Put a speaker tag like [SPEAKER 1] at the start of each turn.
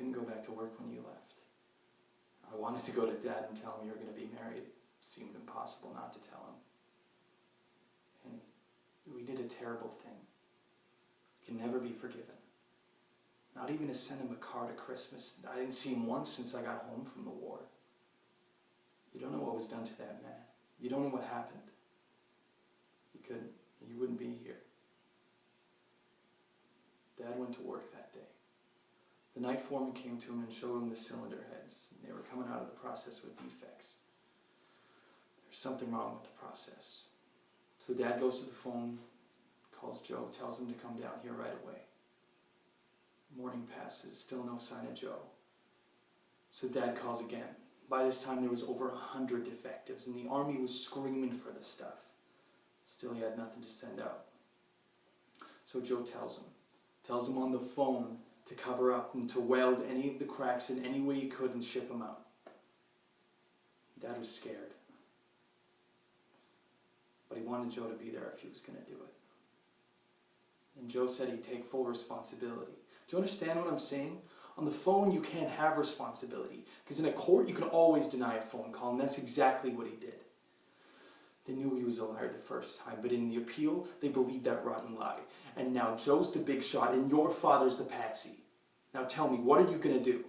[SPEAKER 1] couldn't go back to work when you left. I wanted to go to Dad and tell him you were going to be married. It seemed impossible not to tell him. And we did a terrible thing. Can never be forgiven. Not even to send him a card at Christmas. I didn't see him once since I got home from the war. You don't know what was done to that man. You don't know what happened. You couldn't. You wouldn't be here. Dad went to work that day. The night foreman came to him and showed him the cylinder heads. They were coming out of the process with defects. There's something wrong with the process. So Dad goes to the phone, calls Joe, tells him to come down here right away. Morning passes, still no sign of Joe. So Dad calls again. By this time there was over 100 defectives and the army was screaming for the stuff. Still he had nothing to send out. So Joe tells him on the phone to cover up and to weld any of the cracks in any way he could and ship them out. Dad was scared. But he wanted Joe to be there if he was going to do it. And Joe said he'd take full responsibility. Do you understand what I'm saying? On the phone, you can't have responsibility. Because in a court, you can always deny a phone call, and that's exactly what he did. They knew he was a liar the first time, but in the appeal, they believed that rotten lie. And now Joe's the big shot, and your father's the patsy. Now tell me, what are you going to do?